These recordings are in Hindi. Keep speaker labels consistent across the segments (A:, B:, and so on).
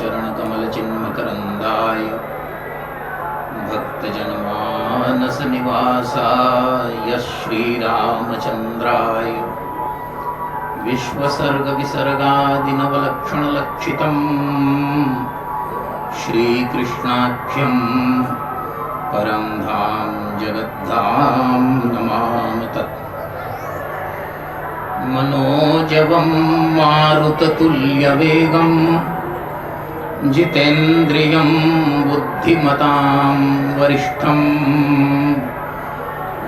A: चरणकमलचिन्मकरन्दाय भक्तजनमानसनिवासाय श्रीरामचन्द्राय विश्वसर्गविसर्गादिनवलक्षणलक्षितम् श्रीकृष्णाख्यं परं धाम जगद्धाम नमामि तत्। मनोजवं मारुततुल्यवेगं जितेन्द्रियं बुद्धिमतां वरिष्ठं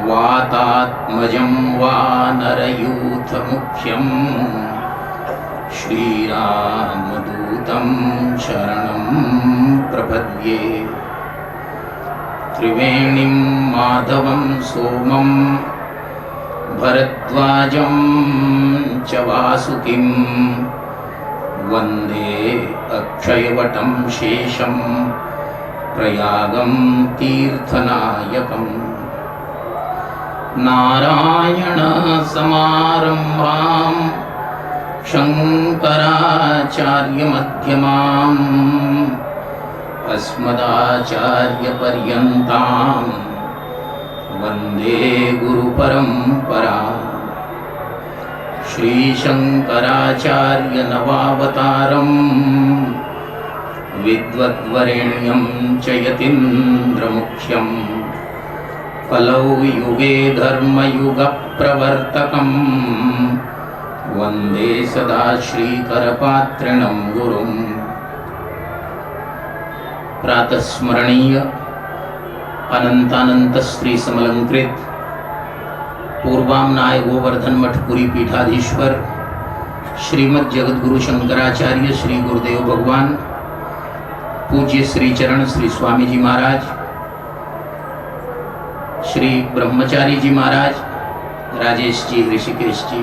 A: वातात्मजं वानरयूथमुख्यं श्रीरामदूतं शरणं प्रपद्ये। त्रिवेणीं माधवं सोमं भरद्वाजं च वासुकिं वन्दे अक्षयवटं शेषं प्रयागं तीर्थनायकम्। नारायणसमारम्भां शङ्कराचार्यमध्यमाम् अस्मदाचार्यपर्यन्तां वन्दे गुरुपरम्पराम्। श्रीशङ्कराचार्यनवावतारम् विद्वद्वरेण्यं च यतीन्द्रमुख्यम् कलौ युगे धर्मयुगप्रवर्तकम् वन्दे सदा श्रीकरपात्रिणं गुरुम्। प्रातस्मरणीय अनंतानंत श्री समलंकृत पूर्वामनाय गोवर्धन मठ पुरी पीठाधीश्वर श्रीमद जगद्गुरु शंकराचार्य श्री गुरुदेव भगवान पूज्य श्री चरण श्री स्वामी जी महाराज, श्री ब्रह्मचारी जी महाराज, राजेश जी, ऋषिकेश जी,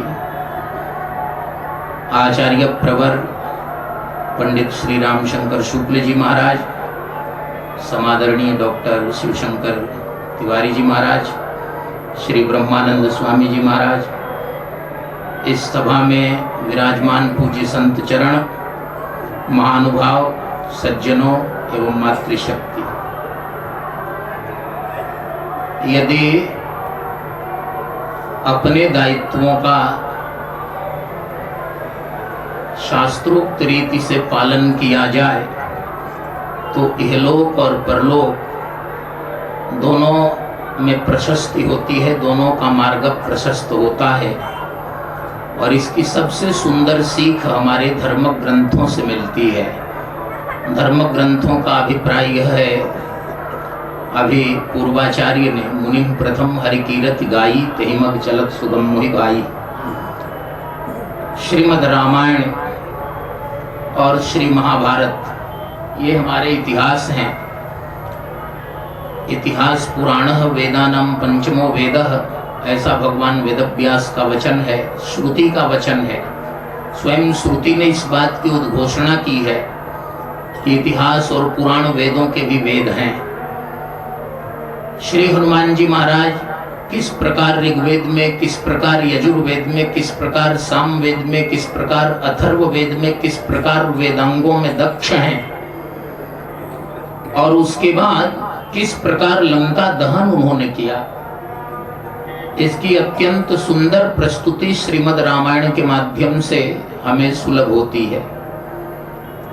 A: आचार्य प्रवर पंडित श्री रामशंकर शुक्ल जी महाराज, समादरणीय डॉक्टर शिवशंकर तिवारी जी महाराज, श्री ब्रह्मानंद स्वामी जी महाराज, इस सभा में विराजमान पूज्य संत चरण, महानुभाव, सज्जनों एवं मातृशक्ति। यदि अपने दायित्वों का शास्त्रोक्त रीति से पालन किया जाए तो इहलोक और परलोक दोनों में प्रशस्ति होती है, दोनों का मार्ग प्रशस्त होता है। और इसकी सबसे सुंदर सीख हमारे धर्म ग्रंथों से मिलती है। धर्म ग्रंथों का अभिप्राय यह है, अभी पूर्वाचार्य ने मुनि प्रथम हरिकीरति गाई तेहिमग चलत सुगम मोहि गाई। श्रीमद् रामायण और श्री महाभारत ये हमारे इतिहास हैं। इतिहास पुराणः वेदानां पंचमो वेदः, ऐसा भगवान वेदव्यास का वचन है, श्रुति का वचन है। स्वयं श्रुति ने इस बात की उद्घोषणा की है कि इतिहास और पुराण वेदों के भी वेद हैं। श्री हनुमान जी महाराज किस प्रकार ऋग्वेद में, किस प्रकार यजुर्वेद में, किस प्रकार सामवेद में, किस प्रकार अथर्ववेद में, किस प्रकार वेदांगों में दक्ष हैं, और उसके बाद किस प्रकार लंका दहन उन्होंने किया, इसकी अत्यंत सुंदर प्रस्तुति श्रीमद् रामायण के माध्यम से हमें सुलभ होती है।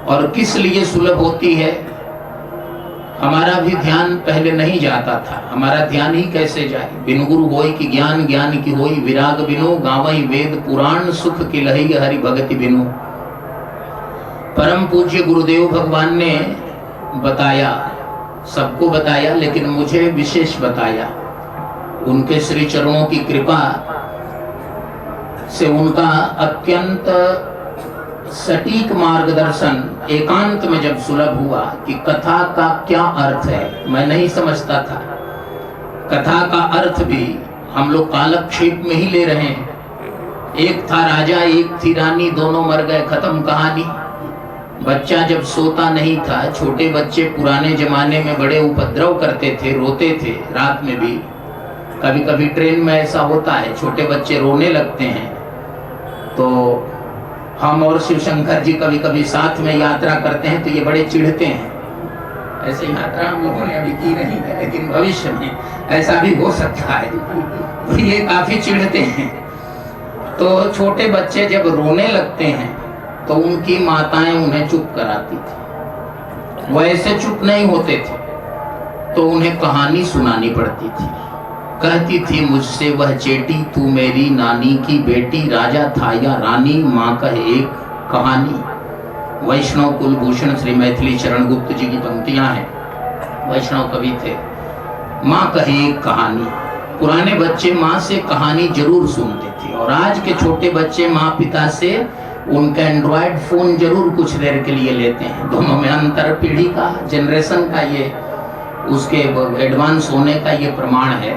A: और किस लिए सुलभ होती है? हमारा भी ध्यान पहले नहीं जाता था। हमारा ध्यान ही कैसे जाए? बिनु गुरु होई कि ज्ञान, ज्ञान की होई विराग बिनु, गावई वेद पुराण, सुख की लही हरि भगति बिनु। परम पूज्य गुरुदेव भगवान ने बताया, सबको बताया, लेकिन मुझे विशेष बताया। उनके श्री चरणों की कृपा से उनका अत्यंत सटीक मार्गदर्शन एकांत में जब सुलभ हुआ कि कथा का क्या अर्थ है, मैं नहीं समझता था। कथा का अर्थ भी हम लोग कालक्षेप में ही ले रहे हैं। एक था राजा, एक थी रानी, दोनों मर गए, खत्म कहानी। बच्चा जब सोता नहीं था, छोटे बच्चे पुराने जमाने में बड़े उपद्रव करते थे, रोते थे रात में भी। कभी कभी ट्रेन में ऐसा होता है, छोटे बच्चे रोने लगते हैं तो हम और शिव शंकर जी कभी कभी साथ में यात्रा करते हैं तो ये बड़े चिढ़ते हैं। ऐसे यात्रा हम लोगों ने अभी की नहीं है, लेकिन भविष्य में ऐसा भी हो सकता है। तो ये काफी चिढ़ते हैं। तो छोटे बच्चे जब रोने लगते हैं तो उनकी माताएं उन्हें चुप कराती थी। वो ऐसे चुप नहीं होते थे तो उन्हें कहानी सुनानी पड़ती थी। कहती थी मुझसे वह चेटी, तू मेरी नानी की बेटी, राजा था या रानी, माँ कहे एक कहानी। वैष्णव कुलभूषण श्री मैथिली चरण गुप्त जी की पंक्तियां हैं। वैष्णव कवि थे। माँ कहे एक कहानी। पुराने बच्चे माँ से कहानी जरूर सुनते थे और आज के छोटे बच्चे माँ पिता से उनका एंड्रॉयड फोन जरूर कुछ देर के लिए लेते हैं। दोनों में अंतर पीढ़ी का, जनरेशन का, ये उसके एडवांस होने का ये प्रमाण है।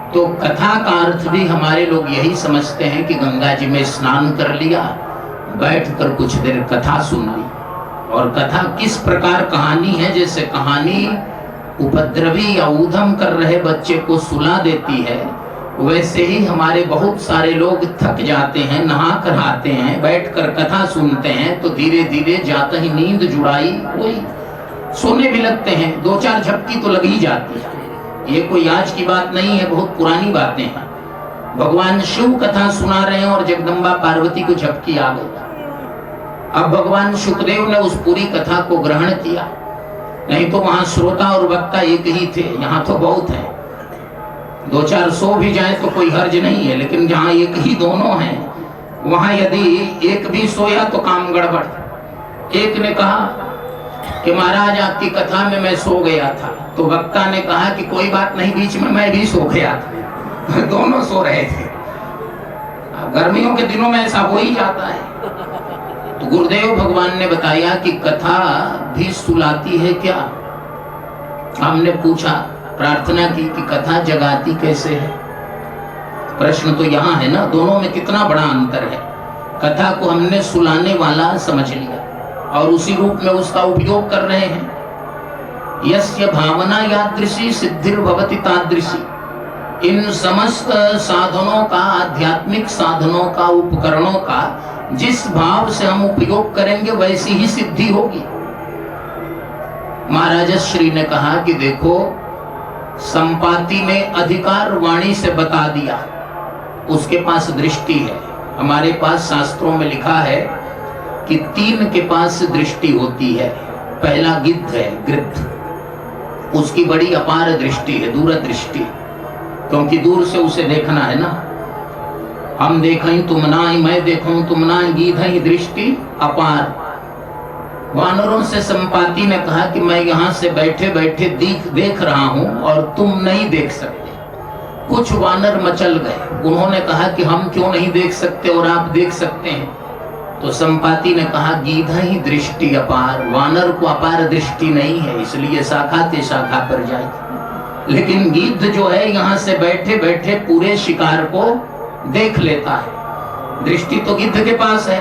A: तो कथा का अर्थ भी हमारे लोग यही समझते हैं कि गंगा जी में स्नान कर लिया, बैठकर कुछ देर कथा सुन ली। और कथा किस प्रकार कहानी है, जैसे कहानी उपद्रवी या ऊधम कर रहे बच्चे को सुला देती है, वैसे ही हमारे बहुत सारे लोग थक जाते हैं, नहा कर आते हैं, बैठकर कथा सुनते हैं तो धीरे धीरे जाता ही नींद जुड़ाई वही सोने भी लगते हैं। 2-4 झपकी तो लग ही जाती है। ये कोई आज की बात नहीं है, बहुत पुरानी बातें हैं। भगवान शिव कथा सुना रहे हैं और जगदम्बा पार्वती को झपकी आ गई। अब भगवान शुकदेव ने उस पूरी कथा को ग्रहण किया, नहीं तो वहां श्रोता और वक्ता एक ही थे। यहाँ तो बहुत है, 2-4 सो भी जाए तो कोई हर्ज नहीं है, लेकिन जहाँ एक ही दोनों हैं वहां यदि एक भी सोया तो काम गड़बड़। एक ने कहा कि महाराज आपकी कथा में मैं सो गया था, तो वक्ता ने कहा कि कोई बात नहीं, बीच में मैं भी सो गया था। दोनों सो रहे थे। गर्मियों के दिनों में ऐसा हो ही जाता है। तो गुरुदेव भगवान ने बताया कि कथा भी सुलाती है क्या। हमने पूछा, प्रार्थना की कि कथा जगाती कैसे है। प्रश्न तो यहाँ है ना, दोनों में कितना बड़ा अंतर है। कथा को हमने सुलाने वाला समझ लिया और उसी रूप में उसका उपयोग कर रहे हैं। यस्य भावना यादृशी सिद्धिर्भवति तादृशी। इन समस्त साधनों का, आध्यात्मिक साधनों का, उपकरणों का जिस भाव से हम उपयोग करेंगे वैसी ही सिद्धि होगी। महाराज श्री ने कहा कि देखो, संपाति ने अधिकार वाणी से बता दिया, उसके पास दृष्टि है। हमारे पास शास्त्रों में लिखा है कि 3 के पास दृष्टि होती है। पहला गिद्ध है, गृद्ध, उसकी बड़ी अपार दृष्टि है, दूरदृष्टि, क्योंकि दूर से उसे देखना है ना। हम देखें तुम ना, मैं देखूं तुम ना, गीध है दृष्टि अपार। वानरों से संपाति ने कहा कि मैं यहाँ से बैठे बैठे देख रहा हूँ और तुम नहीं देख सकते। कुछ वानर मचल गए, उन्होंने कहा कि हम क्यों नहीं देख सकते और आप देख सकते हैं। तो संपाति ने कहा गीध ही दृष्टि अपार, वानर को अपार दृष्टि नहीं है, इसलिए शाखा ते शाखा पर जाए। लेकिन गिद्ध जो है यहाँ से बैठे बैठे पूरे शिकार को देख लेता है। दृष्टि तो गिद्ध के पास है।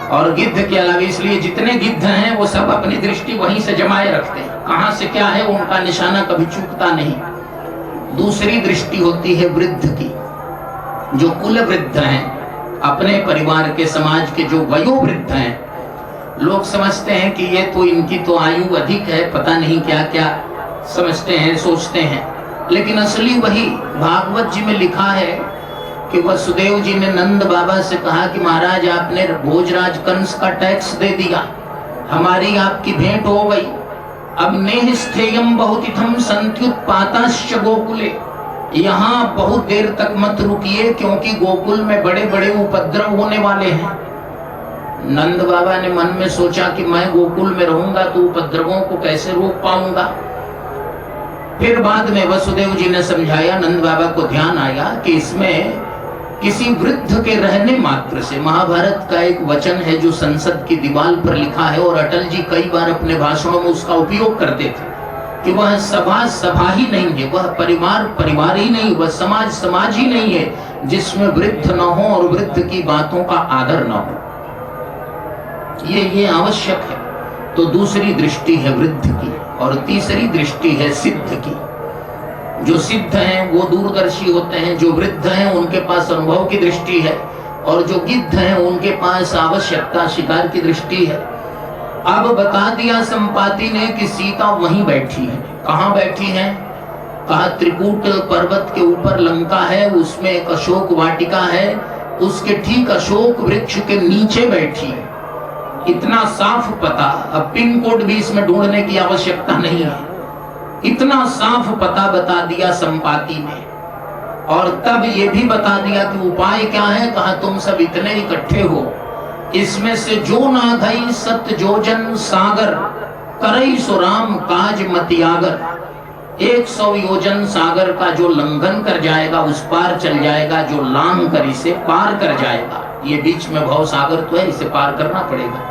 A: और गिद्ध के अलावा इसलिए जितने गिद्ध हैं वो सब अपनी दृष्टि वहीं से जमाए रखते हैं, कहां से क्या है उनका निशाना कभी चूकता नहीं। दूसरी दृष्टि होती है वृद्ध की, जो कुल वृद्ध हैं, अपने परिवार के, समाज के जो वयोवृद्ध हैं। लोग समझते हैं कि ये तो इनकी तो आयु अधिक है, पता नहीं क्या क्या समझते हैं, सोचते हैं, लेकिन असली वही भागवत जी में लिखा है कि वसुदेव जी ने नंद बाबा से कहा कि महाराज आपने भोजराज कंस का टैक्स दे दिया, हमारी आपकी भेंट हो गई, अब नेह स्थेयम बहुतिथम संत्युत्पाताश्च गोकुले, यहाँ बहुत देर तक मत रुकिए क्योंकि गोकुल में बड़े बड़े उपद्रव होने वाले हैं। नंद बाबा ने मन में सोचा कि मैं गोकुल में रहूंगा तो उपद्रवों को कैसे रोक पाऊंगा। फिर बाद में वसुदेव जी ने समझाया, नंद बाबा को ध्यान आया कि इसमें किसी वृद्ध के रहने मात्र से, महाभारत का एक वचन है जो संसद की दीवार पर लिखा है और अटल जी कई बार अपने भाषणों में उसका उपयोग करते थे कि वह सभा सभा ही नहीं है, वह परिवार परिवार ही नहीं, वह समाज समाज ही नहीं है जिसमें वृद्ध न हो और वृद्ध की बातों का आदर न हो। ये आवश्यक है। तो दूसरी दृष्टि है वृद्ध की और तीसरी दृष्टि है सिद्ध की। जो सिद्ध हैं वो दूरदर्शी होते हैं, जो वृद्ध हैं उनके पास अनुभव की दृष्टि है और जो गिद्ध हैं उनके पास आवश्यकता शिकार की दृष्टि है। अब बता दिया संपाति ने कि सीता वहीं बैठी है। कहाँ बैठी है? कहा त्रिकूट पर्वत के ऊपर लंका है, उसमें एक अशोक वाटिका है, उसके ठीक अशोक वृक्ष के नीचे बैठी है। इतना साफ पता, अब पिन कोड भी इसमें ढूंढने की आवश्यकता नहीं है, इतना साफ पता बता दिया संपाति ने। और तब ये भी बता दिया कि उपाय क्या है। कहा तुम सब इतने इकट्ठे हो, इसमें से जो ना गई सत्य जोजन सागर, करई सो राम काज मतियागर। 100 योजन सागर का जो लंघन कर जाएगा उस पार चल जाएगा, जो लांग कर इसे पार कर जाएगा। ये बीच में भव सागर तो है, इसे पार करना पड़ेगा।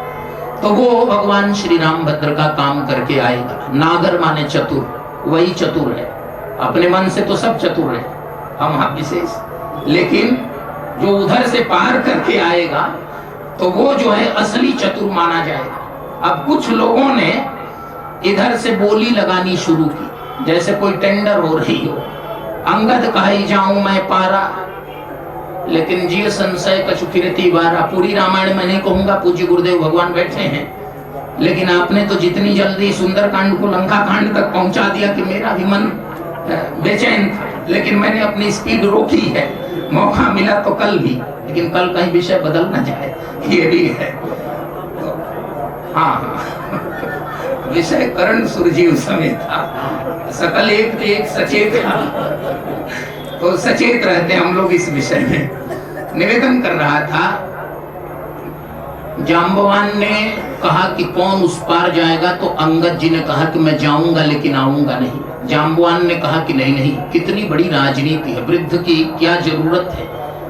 A: तो वो भगवान श्री रामभद्र का काम करके आएगा। नागर माने चतुर, वही चतुर है। अपने मन से तो सब चतुर है, हम आप विशेष, लेकिन जो उधर से पार करके आएगा तो वो जो है असली चतुर माना जाएगा। अब कुछ लोगों ने इधर से बोली लगानी शुरू की, जैसे कोई टेंडर हो रही हो। अंगद कहे जाऊं मैं पारा, लेकिन जी संशय कछु फिरती बारा। पूरी रामायण में नहीं कहूंगा, पूज्य गुरुदेव भगवान बैठे हैं, लेकिन आपने तो जितनी जल्दी सुंदरकांड को लंका कांड तक पहुंचा दिया कि मेरा भी मन बेचैन था, लेकिन मैंने अपनी स्पीड रोकी है। मौका मिला तो कल भी, लेकिन कल कहीं विषय बदल ना जाए, ये भी है। तो हाँ, विषय करण सुरजीव समय था, सकल एक सचेत था, तो सचेत रहते हम लोग इस विषय में। निवेदन कर रहा था, जाम्बवान ने कहा कि कौन उस पार जाएगा, तो अंगद जी ने कहा कि मैं जाऊंगा लेकिन आऊंगा नहीं। जाम्बवान ने कहा कि नहीं नहीं, कितनी बड़ी राजनीति है, वृद्ध की क्या जरूरत है।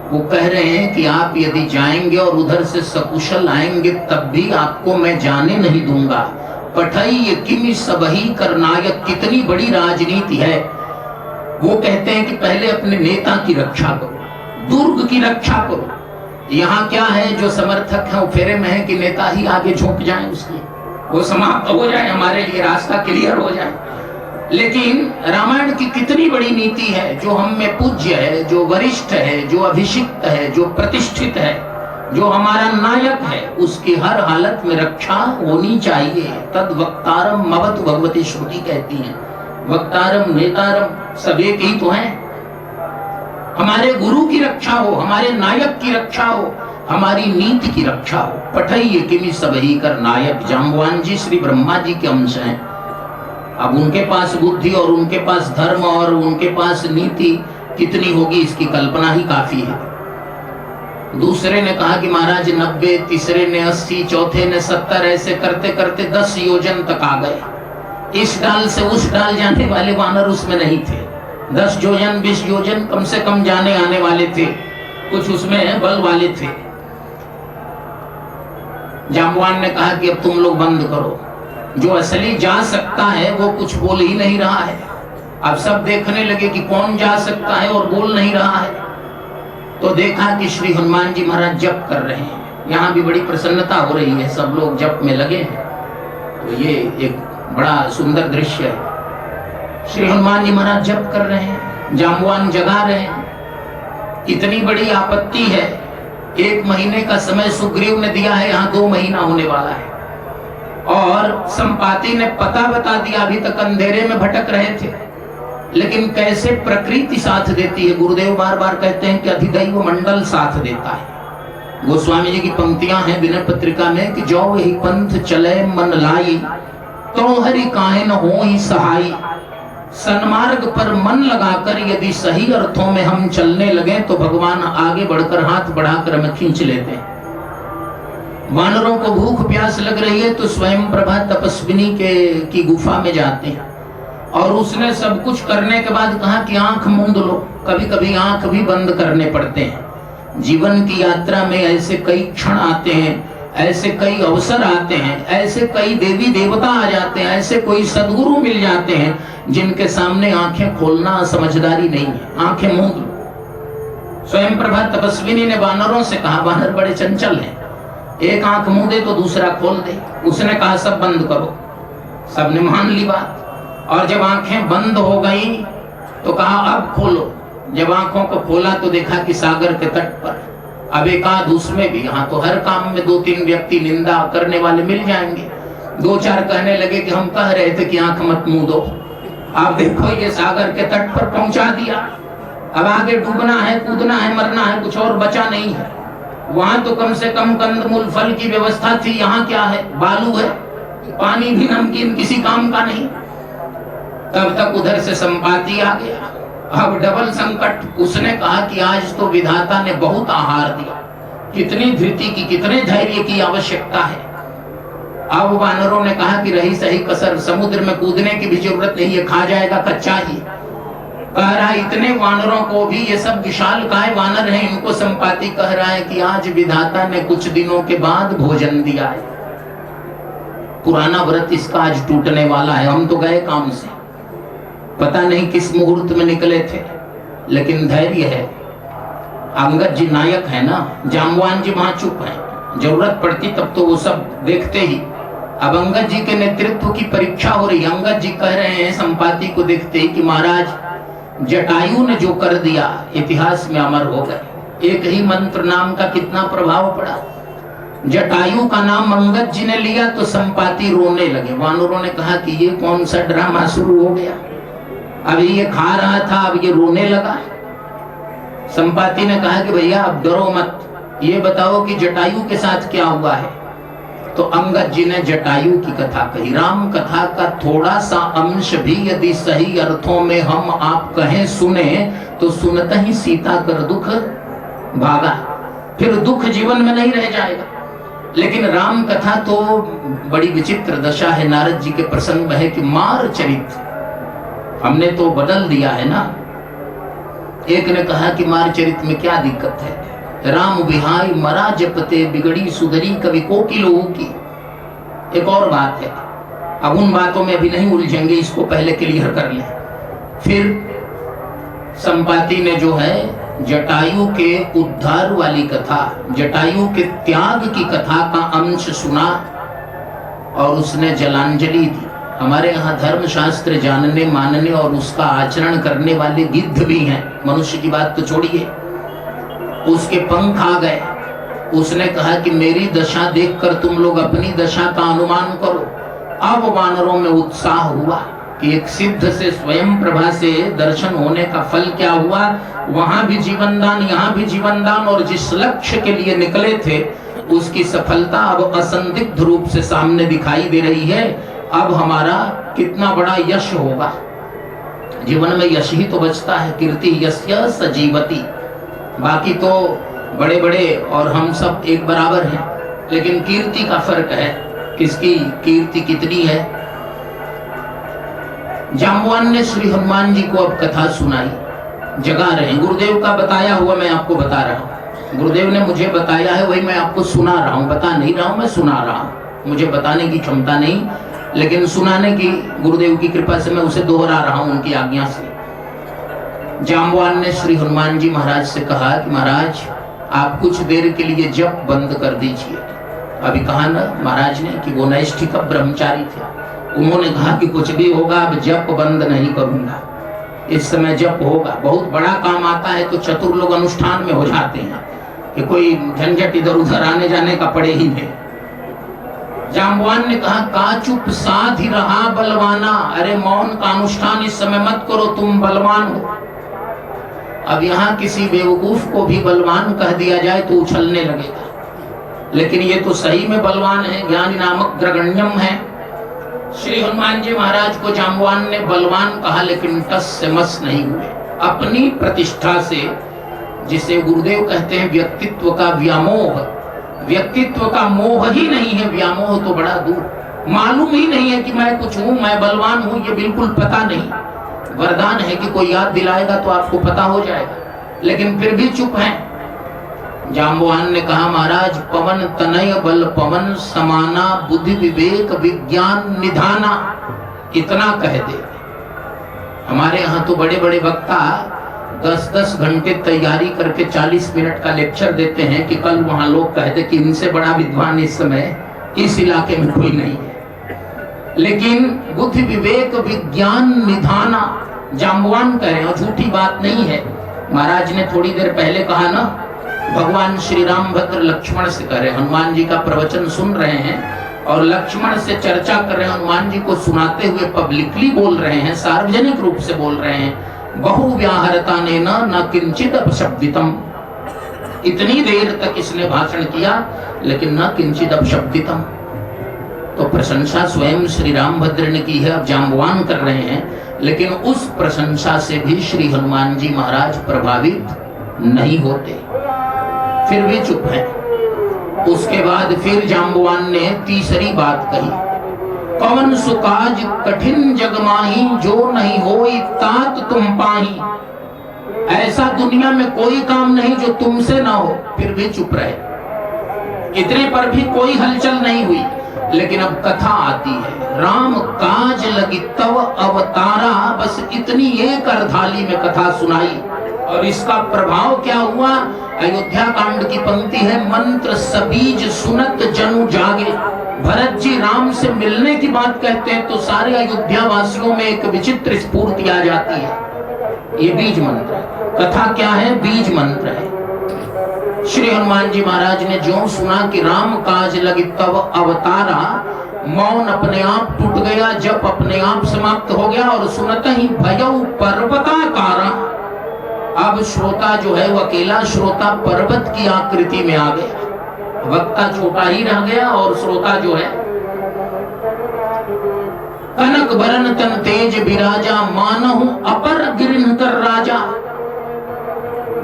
A: वो कह रहे हैं कि आप यदि जाएंगे और उधर से सकुशल आएंगे तब भी आपको मैं जाने नहीं दूंगा। पठई किमि सबही करनायक, कितनी बड़ी राजनीति है। वो कहते हैं कि पहले अपने नेता की रक्षा करो, दुर्ग की रक्षा करो। यहाँ क्या है, जो समर्थक है वो फेरे में है कि नेता ही आगे झोंक जाए, उसकी वो समाप्त हो जाए, हमारे लिए रास्ता क्लियर हो जाए। लेकिन रामायण की कितनी बड़ी नीति है, जो हम में पूज्य है, जो वरिष्ठ है, जो अभिषिक्त है, जो प्रतिष्ठित है, जो हमारा नायक है, उसकी हर हालत में रक्षा होनी चाहिए। तद वक्तारम मवत, भगवती श्रुति कहती है। वक्तारम नेतारम सब एक ही तो हैं। हमारे गुरु की रक्षा हो, हमारे नायक की रक्षा हो, हमारी नीति की रक्षा हो। पठई किमि सबही कर नायक। जाम्बवान जी श्री ब्रह्मा जी के अंश हैं। अब उनके पास बुद्धि और उनके पास धर्म और उनके पास नीति कितनी होगी, इसकी कल्पना ही काफी है। दूसरे ने कहा कि महाराज 90, तीसरे ने 80, चौथे ने 70, ऐसे करते करते 10 योजन तक आ गए। इस डाल से उस डाल जाने वाले वानर उसमें नहीं थे। 10 योजन 20 योजन कम से कम जाने आने वाले थे, कुछ उसमें बल वाले थे। जाम्बवान ने कहा कि अब तुम लोग बंद करो, जो असली जा सकता है वो कुछ बोल ही नहीं रहा है। अब सब देखने लगे कि कौन जा सकता है और बोल नहीं रहा है। तो देखा कि श्री हनुमान जी महाराज जप कर रहे हैं। यहाँ भी बड़ी प्रसन्नता हो रही है, सब लोग जप में लगे हैं। तो ये एक बड़ा सुंदर दृश्य है। श्री हनुमान जी महाराज जप कर रहे हैं, जाम्बवान जगा रहे हैं। इतनी बड़ी आपत्ति है, 1 महीने का समय सुग्रीव ने दिया है, यहाँ 2 महीना होने वाला है। और संपाति ने पता बता दिया, अभी तक अंधेरे में भटक रहे थे। लेकिन कैसे प्रकृति साथ देती है। गुरुदेव बार बार कहते हैं कि अधिदैव मंडल साथ देता है। गोस्वामी जी की पंक्तियां हैं विनय पत्रिका में कि जो ही पंथ चले मन लाई, तो हरि काहे न होई सहाई। सन्मार्ग पर मन लगाकर यदि सही अर्थों में हम चलने लगे तो भगवान आगे बढ़कर हाथ बढ़ाकर हमें खींच लेते हैं। वानरों को भूख प्यास लग रही है तो स्वयं प्रभा तपस्विनी की गुफा में जाते हैं, और उसने सब कुछ करने के बाद कहा कि आंख मूंद लो। कभी कभी आंख भी बंद करने पड़ते हैं। जीवन की यात्रा में ऐसे कई क्षण आते हैं, ऐसे कई अवसर आते हैं, ऐसे कई देवी देवता आ जाते हैं, ऐसे कोई सदगुरु मिल जाते हैं जिनके सामने आंखें खोलना समझदारी नहीं है। आंखें मूंद लो। स्वयं प्रभा तपस्विनी ने वानरों से कहा, वानर बड़े चंचल हैं, एक आंख मूंदे तो दूसरा खोल दे। उसने कहा सब बंद करो। सबने मान ली बात, और जब आंखें बंद हो गई तो कहा अब खोलो। जब आंखों को खोला तो देखा कि सागर के तट पर अब एक आध उसमें भी, यहाँ तो हर काम में 2-3 व्यक्ति निंदा करने वाले मिल जाएंगे। 2-4 कहने लगे कि हम कह रहे थे कि आंख मत मुंह दो, आप देखो ये सागर के तट पर पहुंचा दिया, अब आगे डूबना है, कूदना है, मरना है, कुछ और बचा नहीं है। वहां तो कम से कम कंदमूल फल की व्यवस्था थी, यहाँ क्या है, बालू है, पानी भी नमकीन किसी काम का नहीं। तब तक उधर से संपाति आ गया। अब डबल संकट। उसने कहा कि आज तो विधाता ने बहुत आहार दिया, कितनी धृति की, कितने धैर्य की आवश्यकता है। अब वानरों ने कहा कि रही सही कसर, समुद्र में कूदने की भी जरूरत नहीं है, खा जाएगा कच्चा ही। कह रहा इतने वानरों को भी, ये सब विशालकाय वानर हैं, इनको संपाति कह रहा है कि आज विधाता ने कुछ दिनों के बाद भोजन दिया है, पुराना व्रत इसका आज टूटने वाला है। हम तो गए काम से, पता नहीं किस मुहूर्त में निकले थे, लेकिन धैर्य है। अंगद जी नायक है ना, जाम्बवान जी वहां चुप है, जरूरत पड़ती तब तो वो सब देखते ही। अब अंगद जी के नेतृत्व की परीक्षा हो रही। अंगद जी कह रहे हैं संपाति को देखते ही कि महाराज जटायु ने जो कर दिया इतिहास में अमर हो गए। एक ही मंत्र नाम का कितना प्रभाव पड़ा। जटायु का नाम अंगद जी ने लिया तो संपाति रोने लगे। वानरों ने कहा कि ये कौन सा ड्रामा शुरू हो गया, अभी ये खा रहा था, अब ये रोने लगा। संपाति ने कहा कि भैया अब डरो मत, ये बताओ कि जटायु के साथ क्या हुआ है। तो अंगद जी ने जटायु की कथा कही। राम कथा का थोड़ा सा अंश भी यदि सही अर्थों में हम आप कहें सुने तो सुनते ही सीता कर दुख भागा, फिर दुख जीवन में नहीं रह जाएगा। लेकिन राम कथा तो बड़ी विचित्र दशा है। नारद जी के प्रसंग में है कि मार चरित्र हमने तो बदल दिया है ना। एक ने कहा कि मार चरित्र में क्या दिक्कत है, राम बिहाई मरा जपते बिगड़ी सुधरी कवि कोकिलों की। एक और बात है, अब उन बातों में अभी नहीं उलझेंगे, इसको पहले क्लियर कर लें। फिर संपाति ने जो है जटायु के उद्धार वाली कथा, जटायु के त्याग की कथा का अंश सुना और उसने जलांजलि दी। हमारे यहाँ धर्म शास्त्र जानने मानने और उसका आचरण करने वाले गिद्ध भी हैं, मनुष्य की बात तो छोड़िए। उसके पंख आ गए। उसने कहा कि मेरी दशा देखकर तुम लोग अपनी दशा का अनुमान करो। अब वानरों में उत्साह हुआ कि एक सिद्ध से स्वयं प्रभा से दर्शन होने का फल क्या हुआ। वहां भी जीवन दान, यहाँ भी जीवन दान, और जिस लक्ष्य के लिए निकले थे उसकी सफलता अब असंदिग्ध रूप से सामने दिखाई दे रही है। अब हमारा कितना बड़ा यश होगा। जीवन में यश ही तो बचता है, कीर्ति यस्य सजीवती। बाकी तो बड़े बड़े और हम सब एक बराबर हैं, लेकिन कीर्ति का फर्क है, किसकी कीर्ति कितनी है। जाम्बवान ने श्री हनुमान जी को अब कथा सुनाई, जगा रहे। गुरुदेव का बताया हुआ मैं आपको बता रहा हूँ, गुरुदेव ने मुझे बताया है वही मैं आपको सुना रहा हूँ। बता नहीं रहा हूँ, मैं सुना रहा हूँ। मुझे बताने की क्षमता नहीं, लेकिन सुनाने की गुरुदेव की कृपा से मैं उसे दोहरा रहा हूँ उनकी आज्ञा से। जाम्बवान ने श्री हनुमान जी महाराज से कहा कि महाराज आप कुछ देर के लिए जप बंद कर दीजिए। अभी कहा ना महाराज ने कि वो नैष्ठिक ब्रह्मचारी थे, उन्होंने कहा कि कुछ भी होगा अब जप बंद नहीं करूंगा, इस समय जप होगा। बहुत बड़ा काम आता है तो चतुर लोग अनुष्ठान में हो जाते हैं कि कोई झंझट इधर उधर आने जाने का पड़े ही नहीं। जाम्बवान ने कहा का चुप साध ही रहा बलवाना, अरे मौन का अनुष्ठान इस समय मत करो, तुम बलवान हो। अब यहाँ किसी बेवकूफ को भी बलवान कह दिया जाए तो उछलने लगेगा, लेकिन ये तो सही में बलवान है, ज्ञानी नामक ग्रगण्यम है। श्री हनुमान जी महाराज को जाम्बवान ने बलवान कहा, लेकिन टस से मस नहीं हुए। अपनी प्रतिष्ठा से, जिसे गुरुदेव कहते हैं व्यक्तित्व का व्यामोह, व्यक्तित्व का मोह ही नहीं है, व्यामोह तो बड़ा दूर। मालूम ही नहीं है कि मैं कुछ हूं, मैं बलवान हूं, ये बिल्कुल पता नहीं। वरदान है कि कोई याद दिलाएगा तो आपको पता हो जाएगा, लेकिन फिर भी चुप है। जाम्बवान ने कहा महाराज पवन तनय बल पवन समाना बुद्धि विवेक विज्ञान निधाना, इतना कह दे। हमारे यहाँ तो बड़े बड़े वक्ता 10-10 घंटे तैयारी करके 40 मिनट का लेक्चर देते हैं कि कल वहां लोग कहते कि इनसे बड़ा विद्वान इस समय इस इलाके में कोई नहीं है। लेकिन बुद्धि विवेक विज्ञान निधाना जाम्बवान कह रहे हैं, और झूठी बात नहीं है। महाराज ने थोड़ी देर पहले कहा ना भगवान श्री रामभद्र लक्ष्मण से कह रहे, हनुमान जी का प्रवचन सुन रहे हैं और लक्ष्मण से चर्चा कर रहे हैं, हनुमान जी को सुनाते हुए पब्लिकली बोल रहे हैं, सार्वजनिक रूप से बोल रहे हैं। बहु व्याहरता ने न किंचित अपशब्दितम, इतनी देर तक इसने भाषण किया लेकिन न किंचित अपशब्दितम। तो प्रशंसा स्वयं श्री रामभद्र ने की है, अब जाम्बवान कर रहे हैं, लेकिन उस प्रशंसा से भी श्री हनुमान जी महाराज प्रभावित नहीं होते, फिर भी चुप है। उसके बाद फिर जाम्बवान ने तीसरी बात कही, कवन सुकाज कठिन जग माही, जो नहीं होई तात तुम पाही। ऐसा दुनिया में कोई काम नहीं जो तुमसे ना हो, फिर भी चुप रहे। इतने पर भी कोई हलचल नहीं हुई, लेकिन अब कथा आती है। राम काज लगी तव अवतारा, बस इतनी एक अर्धाली में कथा सुनाई और इसका प्रभाव क्या हुआ? अयोध्या कांड की पंक्ति है, मंत्र सबीज सुनत जनु जागे। भरत जी राम से मिलने की बात कहते हैं तो सारे अयोध्या वासियों में एक विचित्र स्फूर्ति आ जाती है। ये बीज मंत्र है। कथा क्या है? बीज मंत्र है। श्री हनुमान जी महाराज ने जो सुना कि राम काज लगी तव अवतारा, मौन अपने आप टूट गया, जब अपने आप समाप्त हो गया और सुनते ही भयउ पर्वताकारा। अब श्रोता जो है वो अकेला श्रोता पर्वत की आकृति में आ गया, वक्ता छोटा ही रह गया और श्रोता जो है कनक बरन तन तेज बिराजा, मानहु अपर गिरिनकर राजा।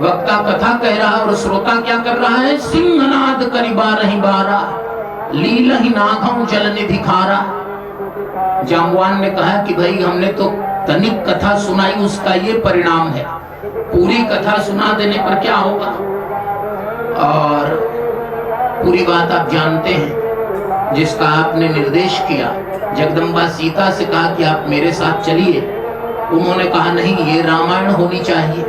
A: वक्ता कथा कह रहा है और श्रोता क्या कर रहा है? सिंहनाद करि बारहि बारा, लीलहि नाघौ जल निधि खारा। जाम्बवान ने कहा कि भाई हमने तो तनिक कथा सुनाई, उसका ये परिणाम है, पूरी कथा सुना देने पर क्या होगा? और पूरी बात आप जानते हैं, जिसका आपने निर्देश किया। जगदम्बा सीता से कहा कि आप मेरे साथ चलिए, उन्होंने कहा नहीं, ये रामायण होनी चाहिए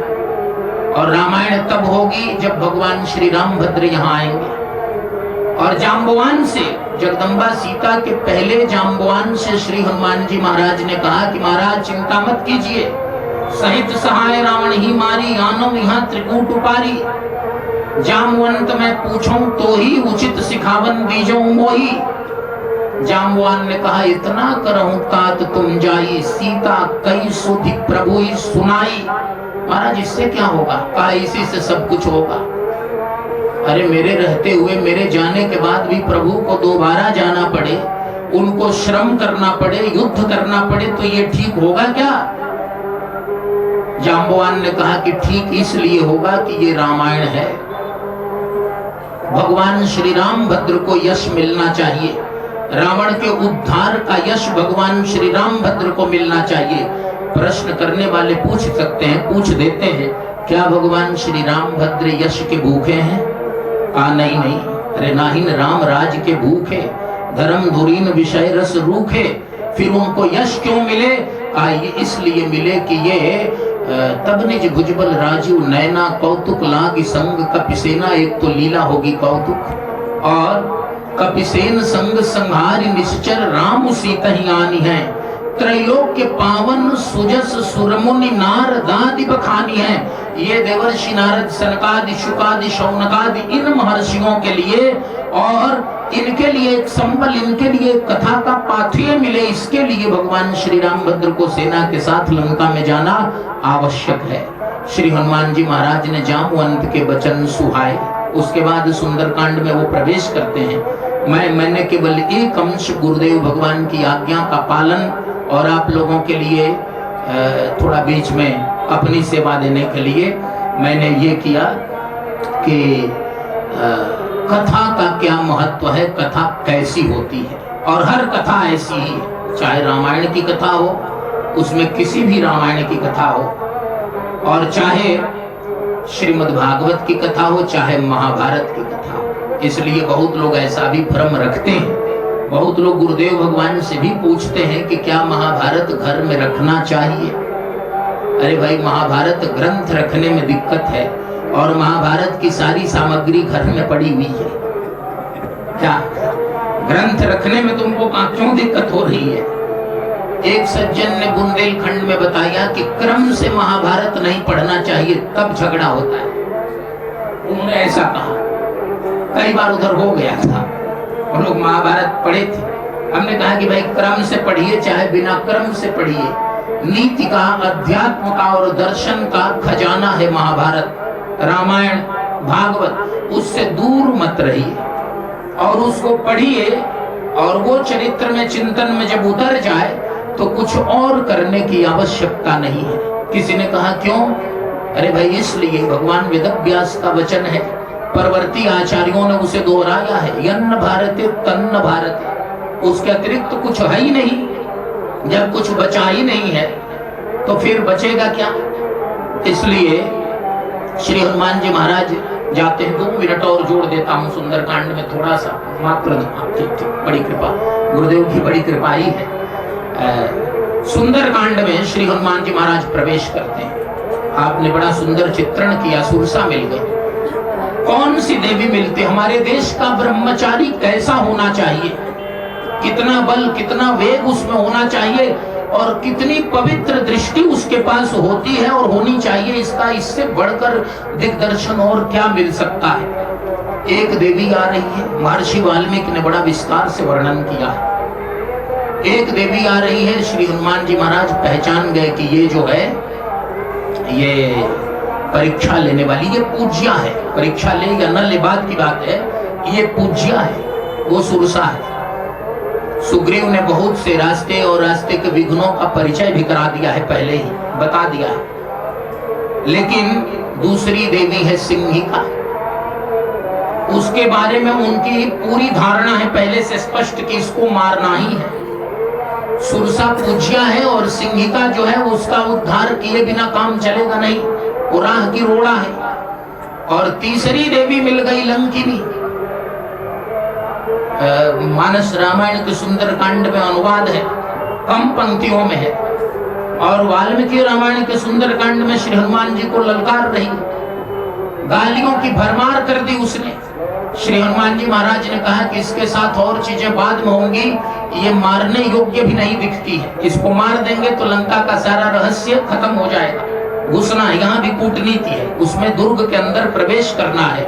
A: और रामायण तब होगी जब भगवान श्री रामभद्र यहाँ आएंगे। और जाम्बवान से, जगदम्बा सीता के पहले जाम्बवान से श्री हनुमान जी महाराज ने कहा कि महाराज चिंता मत कीजिए, सहित सहाय रावण ही मारी, आनो यहाँ त्रिकूट उपारी। जामवंत मैं पूछूं तो ही उचित सिखावन दीजो मोही। जाम्बवान ने कहा इतना करहूं तात तुम जाई, सीता कई सुधि प्रभु ही सुनाई। महाराज इससे क्या होगा? कहा इसी से सब कुछ होगा। अरे मेरे रहते हुए, मेरे जाने के बाद भी प्रभु को दोबारा जाना पड़े, उनको श्रम करना पड़े, युद्ध करना पड़े, तो ये ठीक होगा क्या? जाम्बवान ने कहा कि ठीक इसलिए होगा कि ये रामायण है। भगवान श्री रामभद्र को यश मिलना चाहिए, रावण के उद्धार का यश भगवान श्री रामभद्र को मिलना चाहिए। प्रश्न करने वाले पूछ सकते हैं, पूछ देते हैं, क्या भगवान श्री रामभद्र यश के भूखे हैं? कहा नहीं नहीं, अरे नाहिन राम राज के भूखे, धर्म धुरीन विषय रस रूखे। फिर उनको यश क्यों मिले? ये इसलिए मिले कि ये तब निज भुजबल राजीव नैना, कौतुक लागी संग कपिसेना। एक तो लीला होगी कौतुक, और कपिसेन संग संहारी निश्चर, राम सीता ही आनी है। त्रैलोक्य पावन सुजस सुरमुनि नारदादि बखानी है। ये देवर्षि नारद, सनकादि, शुकादि, शौनकादि इन महर्षियों के लिए, और इनके लिए एक संबल, इनके लिए कथा का पाथेय मिले, इसके लिए भगवान श्री रामभद्र को सेना के साथ लंका में जाना आवश्यक है। श्री हनुमान जी महाराज ने जाम्बवंत के वचन सुहाए। उसके बाद सुंदरकांड में वो प्रवेश करते हैं। मैंने केवल एक अंश गुरुदेव भगवान की आज्ञा का पालन और आप लोगों के लिए थोड़ा बीच में अपनी सेवा देने के लिए मैंने ये किया कि कथा का क्या महत्व है, कथा कैसी होती है। और हर कथा ऐसी ही है, चाहे रामायण की कथा हो, उसमें किसी भी रामायण की कथा हो, और चाहे श्रीमद् भागवत की कथा हो, चाहे महाभारत की कथा हो। इसलिए बहुत लोग ऐसा भी भ्रम रखते हैं, बहुत लोग गुरुदेव भगवान से भी पूछते हैं कि क्या महाभारत घर में रखना चाहिए। अरे भाई, महाभारत ग्रंथ रखने में दिक्कत है और महाभारत की सारी सामग्री घर में पड़ी हुई है। क्या ग्रंथ रखने में तुमको क्यों दिक्कत हो रही है? एक सज्जन ने बुंदेलखंड में बताया कि क्रम से महाभारत नहीं पढ़ना चाहिए, तब झगड़ा होता है। उन्होंने ऐसा कहा। कई बार उधर हो गया था, हम लोग महाभारत पढ़े थे, हमने कहा कि भाई क्रम से पढ़िए चाहे बिना क्रम से पढ़िए, नीति का, अध्यात्म का और दर्शन का खजाना है महाभारत, रामायण, भागवत, उससे दूर मत रहिए और उसको पढ़िए। और वो चरित्र में, चिंतन में जब उतर जाए तो कुछ और करने की आवश्यकता नहीं है। किसी ने कहा क्यों? अरे भाई इसलिए, भगवान वेदव्यास का वचन है, परवर्ती आचार्यों ने उसे दोहराया है, यन्न भारते तन्न भारते, उसके अतिरिक्त कुछ है ही नहीं। जब कुछ बचा ही नहीं है तो फिर बचेगा क्या? इसलिए श्री हनुमान जी महाराज जाते हैं, 2 मिनट और जोड़ देता हूँ सुंदरकांड में थोड़ा सा मात्र। ठीक ठीक, बड़ी कृपा, गुरुदेव की बड़ी कृपा ही है। सुंदरकांड में श्री हनुमान जी महाराज प्रवेश करते हैं। आपने बड़ा सुंदर चित्रण किया, सुरसा मिल गई। कौन सी देवी मिलती? हमारे देश का ब्रह्मचारी कैसा होना चाहिए, कितना बल, कितना वेग उसमें होना चाहिए और कितनी पवित्र दृष्टि उसके पास होती है और होनी चाहिए, इसका इससे बढ़कर दिग्दर्शन और क्या मिल सकता है। एक देवी आ रही है, महर्षि वाल्मीकि ने बड़ा विस्तार से वर्णन किया है। एक देवी आ रही है, श्री हनुमान जी महाराज पहचान गए कि ये जो है ये परीक्षा लेने वाली, ये पूज्या है। परीक्षा ले या न ले बात की बात है, ये पूज्या है, वो सुरसा है। सुग्रीव ने बहुत से रास्ते और रास्ते के विघ्नों का परिचय भी करा दिया है, पहले ही बता दिया है। लेकिन दूसरी देवी है सिंहिका, उसके बारे में उनकी पूरी धारणा है पहले से स्पष्ट कि इसको मारना ही है। सुरसा पूज्या है और सिंहिका जो है उसका उद्धार किए बिना काम चलेगा नहीं, वो राह की रोड़ा है। और तीसरी देवी मिल गई लंकिनी। मानस रामायण के सुंदरकांड में अनुवाद है, कम पंक्तियों में है, और वाल्मीकि रामायण के सुंदरकांड में श्री हनुमान जी को ललकार रही, गालियों की भरमार कर दी उसने। श्री हनुमान जी महाराज ने कहा कि इसके साथ और चीजें बाद में होंगी, ये मारने योग्य भी नहीं दिखती है, इसको मार देंगे तो लंका का सारा रहस्य खत्म हो जाएगा। घुसना, यहाँ भी कूटनीति है, उसमें दुर्ग के अंदर प्रवेश करना है,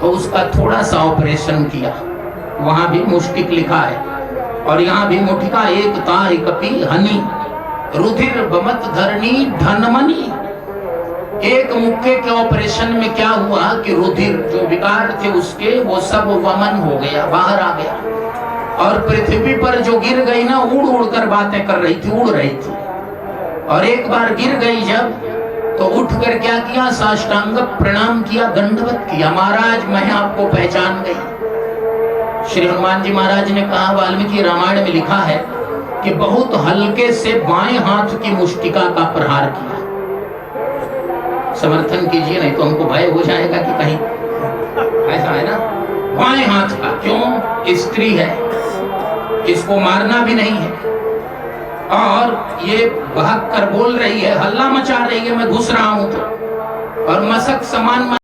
A: तो उसका थोड़ा सा ऑपरेशन किया। वहां भी मुष्टिक लिखा है और यहाँ भी मुठिका, एक ताहि कपि हनी रुधिर बमत धरणी धनमनी। एक मुक्के के ऑपरेशन में क्या हुआ कि रुधिर जो विकार थे उसके, वो सब वमन हो गया, बाहर आ गया, और पृथ्वी पर जो गिर गई ना, उड़ उड़ कर बातें कर रही थी, उड़ रही थी। और एक बार गिर गई जब, तो उठकर क्या किया, साष्टांग प्रणाम किया, दंडवत किया, महाराज मैं आपको पहचान गई। श्री हनुमान जी महाराज ने कहा, वाल्मीकि रामायण में लिखा है कि बहुत हल्के से बाएं हाथ की मुष्टिका का प्रहार किया। समर्थन कीजिए, नहीं तो हमको भय हो जाएगा कि कहीं ऐसा है ना। बाएं हाथ का, क्यों? स्त्री है, इसको मारना भी नहीं है, और ये बहक कर बोल रही है, हल्ला मचा रही है, मैं घुस रहा हूं तो, और मशक समान